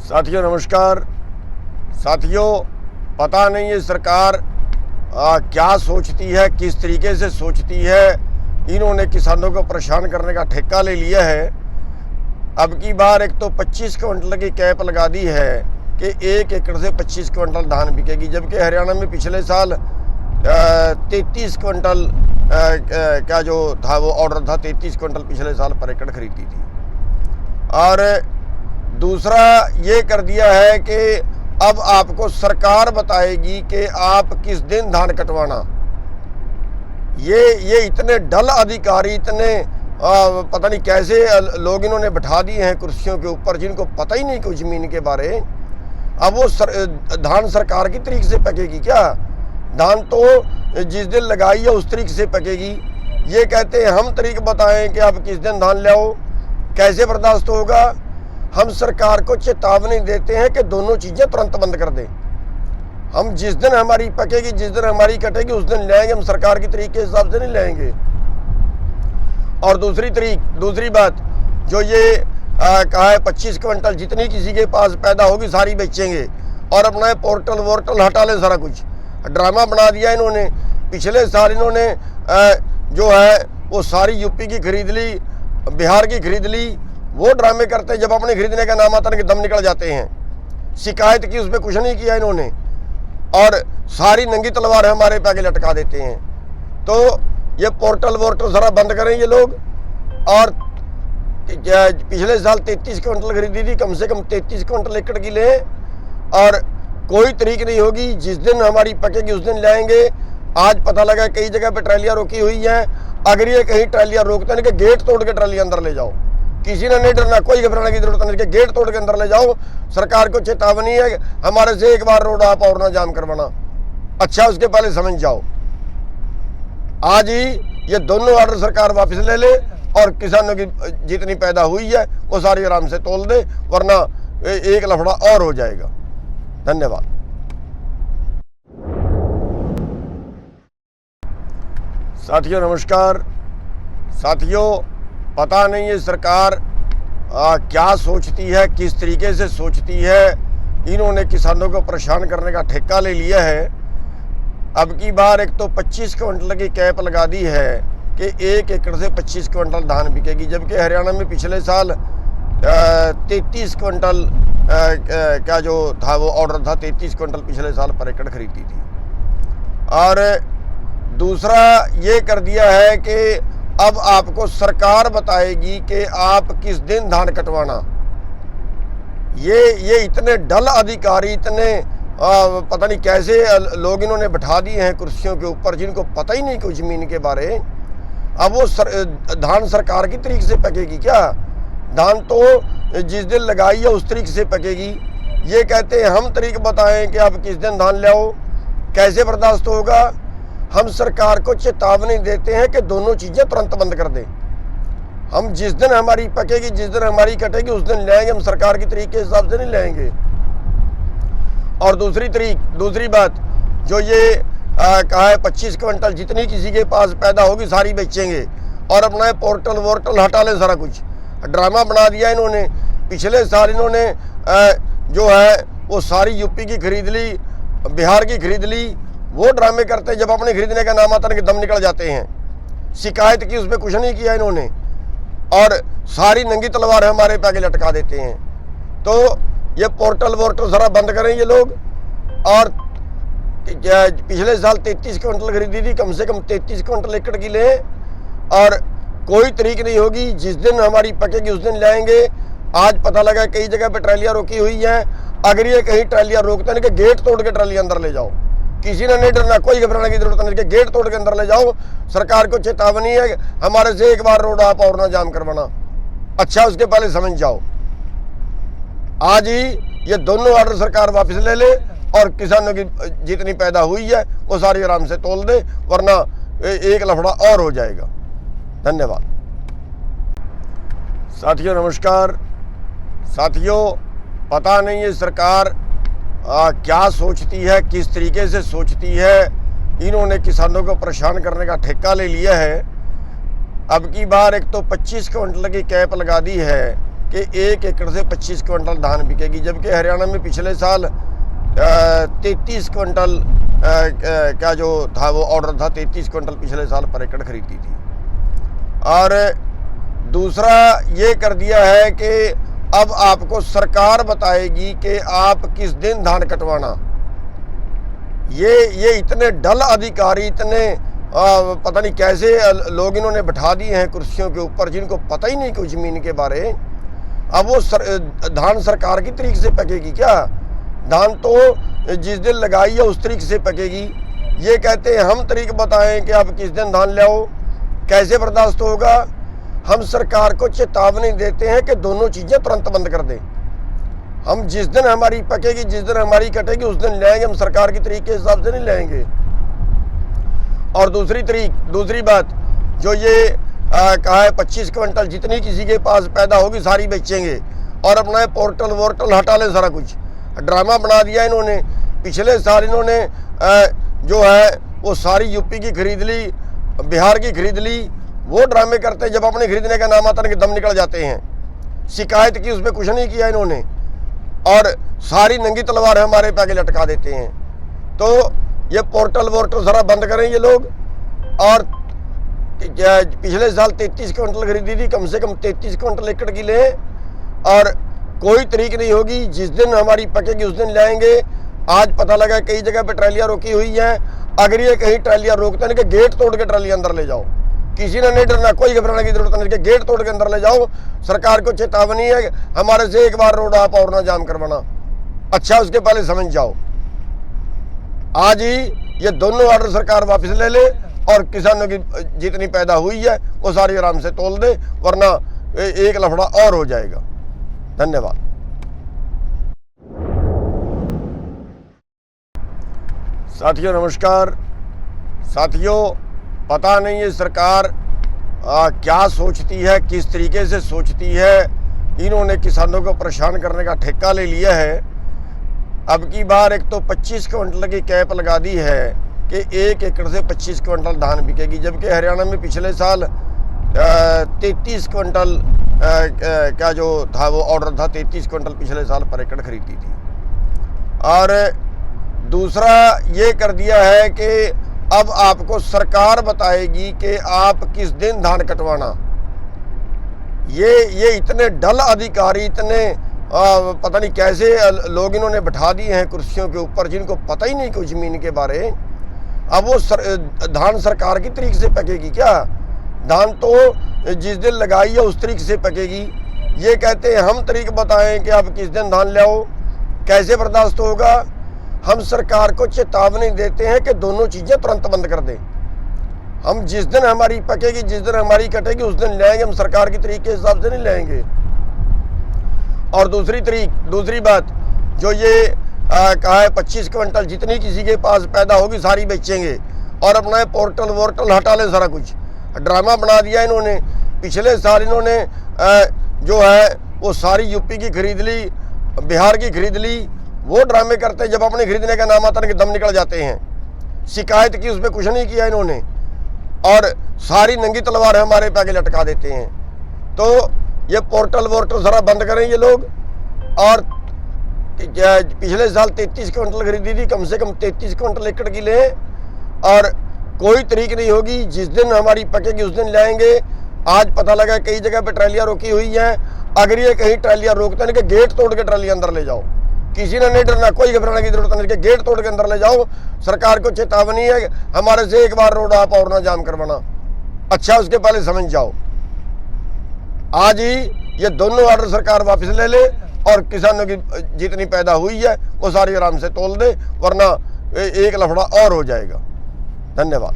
साथियों नमस्कार। साथियों, पता नहीं ये सरकार क्या सोचती है, किस तरीके से सोचती है। इन्होंने किसानों को परेशान करने का ठेका ले लिया है। अब की बार एक तो 25 क्विंटल की कैप लगा दी है कि 1 एकड़ से 25 क्विंटल धान बिकेगी, जबकि हरियाणा में पिछले साल 33 क्विंटल का जो था वो ऑर्डर था, 33 क्विंटल पिछले साल पर एकड़ खरीदी थी। और दूसरा ये कर दिया है कि अब आपको सरकार बताएगी कि आप किस दिन धान कटवाना। ये इतने डल अधिकारी, इतने पता नहीं कैसे लोग इन्होंने बैठा दिए हैं कुर्सियों के ऊपर, जिनको पता ही नहीं कुछ जमीन के बारे। अब वो धान सरकार की तरीके से पकेगी क्या? धान तो जिस दिन लगाई है उस तरीके से पकेगी। ये कहते हैं हम तरीक बताएं कि आप किस दिन धान ले आओ, कैसे बर्दाश्त होगा। हम सरकार को चेतावनी देते हैं कि दोनों चीज़ें तुरंत बंद कर दें। हम जिस दिन हमारी पकेगी, जिस दिन हमारी कटेगी उस दिन लेंगे, हम सरकार की तरीके के हिसाब से नहीं लेंगे। और दूसरी बात जो ये कहा है 25 क्विंटल जितनी किसी के पास पैदा होगी सारी बेचेंगे और अपना पोर्टल वोर्टल हटा लें, सारा कुछ ड्रामा बना दिया इन्होंने। पिछले साल इन्होंने जो है वो सारी यूपी की खरीद ली, बिहार की खरीद ली। वो ड्रामे करते हैं, जब अपने खरीदने का नाम आता है कि दम निकल जाते हैं। शिकायत की, उस पर कुछ नहीं किया इन्होंने, और सारी नंगी तलवार हमारे पे आगे लटका देते हैं। तो ये पोर्टल वोर्टल सारा बंद करें ये लोग। और पिछले साल 33 क्विंटल खरीदी थी, कम से कम 33 क्विंटल एकड़ की लें, और कोई तरीक नहीं होगी। जिस दिन हमारी पकेगी उस दिन लाएंगे। आज पता लगा कई जगह पे ट्रालियाँ रोकी हुई हैं। अगर ये कहीं ट्रालियाँ रोकते हैं कि गेट तोड़ के ट्राली अंदर ले जाओ, किसी ने नहीं डरना, कोई घबराने की जरूरत नहीं कि गेट तोड़ के अंदर ले जाओ। सरकार को चेतावनी है, हमारे से एक बार रोड आप और ना जाम करवाना। अच्छा, उसके पहले समझ जाओ। आज ही ये दोनों ऑर्डर सरकार वापस ले ले और किसानों की जितनी पैदा हुई है वो सारी आराम से तोल दे, वरना एक लफड़ा और हो जाएगा। धन्यवाद। साथियों नमस्कार। साथियों, पता नहीं ये सरकार क्या सोचती है, किस तरीके से सोचती है। इन्होंने किसानों को परेशान करने का ठेका ले लिया है। अब की बार एक तो 25 क्विंटल की कैप लगा दी है कि 1 एकड़ से 25 क्विंटल धान बिकेगी, जबकि हरियाणा में पिछले साल 33 क्विंटल का जो था वो ऑर्डर था, 33 क्विंटल पिछले साल पर एकड़ खरीदी थी। और दूसरा ये कर दिया है कि अब आपको सरकार बताएगी कि आप किस दिन धान कटवाना। ये इतने डल अधिकारी, इतने पता नहीं कैसे लोग इन्होंने बैठा दिए हैं कुर्सियों के ऊपर, जिनको पता ही नहीं कुछ जमीन के बारे। अब वो धान सरकार की तरीके से पकेगी क्या? धान तो जिस दिन लगाई है उस तरीके से पकेगी। ये कहते हैं हम तरीक बताएं कि आप किस दिन धान ले आओ, कैसे बर्दाश्त होगा। हम सरकार को चेतावनी देते हैं कि दोनों चीज़ें तुरंत बंद कर दें। हम जिस दिन हमारी पकेगी, जिस दिन हमारी कटेगी उस दिन लेंगे, हम सरकार की तरीके के हिसाब से नहीं लेंगे। और दूसरी बात जो ये कहा है 25 क्विंटल जितनी किसी के पास पैदा होगी सारी बेचेंगे और अपना पोर्टल वोर्टल हटा लें, सारा कुछ ड्रामा बना दिया इन्होंने। पिछले साल इन्होंने जो है वो सारी यूपी की खरीद ली, बिहार की खरीद ली। वो ड्रामे करते हैं, जब अपने खरीदने का नाम आता है कि दम निकल जाते हैं। शिकायत की, उस पर कुछ नहीं किया इन्होंने, और सारी नंगी तलवार हमारे पे आगे लटका देते हैं। तो ये पोर्टल वोर्टल सारा बंद करें ये लोग। और पिछले साल 33 क्विंटल खरीदी थी, कम से कम 33 क्विंटल एकड़ की लें, और कोई तरीक नहीं होगी। जिस दिन हमारी पकेगी उस दिन लाएंगे। आज पता लगा कई जगह पे ट्रालियाँ रोकी हुई हैं। अगर ये कहीं ट्रालियाँ रोकते हैं कि गेट तोड़ के ट्राली अंदर ले जाओ, किसी ने नहीं डरना, कोई घबराने की जरूरत नहीं कि गेट तोड़ के अंदर ले जाओ। सरकार को चेतावनी है, हमारे से एक बार रोड आप और ना जाम करवाना। अच्छा, उसके पहले समझ जाओ। आज ही ये दोनों ऑर्डर सरकार वापस ले ले और किसानों की जितनी पैदा हुई है वो सारी आराम से तोल दे, वरना एक लफड़ा और हो जाएगा। धन्यवाद। साथियों नमस्कार। साथियों, पता नहीं ये सरकार क्या सोचती है, किस तरीके से सोचती है। इन्होंने किसानों को परेशान करने का ठेका ले लिया है। अब की बार एक तो 25 क्विंटल की कैप लगा दी है कि 1 एकड़ से 25 क्विंटल धान बिकेगी, जबकि हरियाणा में पिछले साल 33 क्विंटल का जो था वो ऑर्डर था, 33 क्विंटल पिछले साल पर एकड़ खरीदी थी। और दूसरा ये कर दिया है कि अब आपको सरकार बताएगी कि आप किस दिन धान कटवाना। ये इतने डल अधिकारी, इतने पता नहीं कैसे लोग इन्होंने बिठा दिए हैं कुर्सियों के ऊपर, जिनको पता ही नहीं कोई ज़मीन के बारे। अब वो धान सरकार की तरीके से पकेगी क्या? धान तो जिस दिन लगाई है उस तरीके से पकेगी। ये कहते हैं हम तरीक बताएं कि आप किस दिन धान ले आओ, कैसे बर्दाश्त होगा? हम सरकार को चेतावनी देते हैं कि दोनों चीज़ें तुरंत बंद कर दें। हम जिस दिन हमारी पकेगी, जिस दिन हमारी कटेगी उस दिन लाएंगे, हम सरकार की तरीके के हिसाब से नहीं लाएंगे। और दूसरी बात जो ये कहा है 25 क्विंटल जितनी किसी के पास पैदा होगी सारी बेचेंगे और अपना पोर्टल वोर्टल हटा लें, सारा कुछ ड्रामा बना दिया इन्होंने। पिछले साल इन्होंने जो है वो सारी यूपी की खरीद ली, बिहार की खरीद ली। वो ड्रामे करते हैं, जब अपने खरीदने का नाम आता है कि दम निकल जाते हैं। शिकायत की, उस पर कुछ नहीं किया इन्होंने, और सारी नंगी तलवार हमारे पे आगे लटका देते हैं। तो ये पोर्टल वोर्टल सारा बंद करें ये लोग। और पिछले साल 33 क्विंटल खरीदी थी, कम से कम 33 क्विंटल एकड़ की लें, और कोई तरीक नहीं होगी। जिस दिन हमारी पकेगी उस दिन लाएंगे। आज पता लगा कई जगह पे ट्रैलियाँ रोकी हुई हैं। अगर ये कहीं ट्रैलियाँ रोकते हैं कि गेट तोड़ के ट्रैली अंदर ले जाओ, किसी ने नहीं डरना, कोई घबराने की जरूरत नहीं कि गेट तोड़ के अंदर ले जाओ। सरकार को चेतावनी है, हमारे से एक बार रोड आप और ना जाम करवाना। अच्छा, उसके पहले समझ जाओ। आज ही ये दोनों ऑर्डर सरकार वापस ले ले और किसानों की जितनी पैदा हुई है वो सारी आराम से तोल दे, वरना एक लफड़ा और हो जाएगा। धन्यवाद। साथियों नमस्कार। साथियों, पता नहीं ये सरकार क्या सोचती है, किस तरीके से सोचती है। इन्होंने किसानों को परेशान करने का ठेका ले लिया है। अब की बार एक तो 25 क्विंटल की कैप लगा दी है कि 1 एकड़ से 25 क्विंटल धान बिकेगी, जबकि हरियाणा में पिछले साल 33 क्विंटल का जो था वो ऑर्डर था, 33 क्विंटल पिछले साल पर एकड़ खरीदी थी। और दूसरा ये कर दिया है कि अब आपको सरकार बताएगी कि आप किस दिन धान कटवाना। ये इतने डल अधिकारी, इतने पता नहीं कैसे लोग इन्होंने बिठा दिए हैं कुर्सियों के ऊपर, जिनको पता ही नहीं कोई ज़मीन के बारे। अब वो धान सरकार की तरीके से पकेगी क्या? धान तो जिस दिन लगाई है उस तरीके से पकेगी। ये कहते हैं हम तरीक बताएं कि आप किस दिन धान ले आओ, कैसे बर्दाश्त होगा? हम सरकार को चेतावनी देते हैं कि दोनों चीज़ें तुरंत बंद कर दें। हम जिस दिन हमारी पकेगी, जिस दिन हमारी कटेगी उस दिन लाएंगे, हम सरकार की तरीके के हिसाब से नहीं लाएंगे। और दूसरी बात जो ये कहा है 25 क्विंटल जितनी किसी के पास पैदा होगी सारी बेचेंगे और अपना पोर्टल वोर्टल हटा लें, सारा कुछ ड्रामा बना दिया इन्होंने। पिछले साल इन्होंने जो है वो सारी यूपी की खरीद ली, बिहार की खरीद ली। वो ड्रामे करते हैं, जब अपने खरीदने का नाम आता है कि दम निकल जाते हैं। शिकायत की, उस पर कुछ नहीं किया इन्होंने, और सारी नंगी तलवार हमारे पे आगे लटका देते हैं। तो ये पोर्टल वोर्टल सारा बंद करें ये लोग। और पिछले साल 33 क्विंटल खरीदी थी, कम से कम 33 क्विंटल एकड़ की लें, और कोई तरीक नहीं होगी। जिस दिन हमारी पकेगी उस दिन लाएंगे। आज पता लगा कई जगह पे ट्रैलियाँ रोकी हुई हैं। अगर ये कहीं ट्रैलियाँ रोकते हैं कि गेट तोड़ के ट्रैली अंदर ले जाओ, किसी ने नहीं डरना, कोई घबराने की जरूरत नहीं कि गेट तोड़ के अंदर ले जाओ। सरकार को चेतावनी है, हमारे से एक बार रोड आप और ना जाम करवाना। अच्छा, उसके पहले समझ जाओ। आज ही ये दोनों ऑर्डर सरकार वापस ले ले और किसानों की जितनी पैदा हुई है वो सारी आराम से तोल दे, वरना एक लफड़ा और हो जाएगा। धन्यवाद।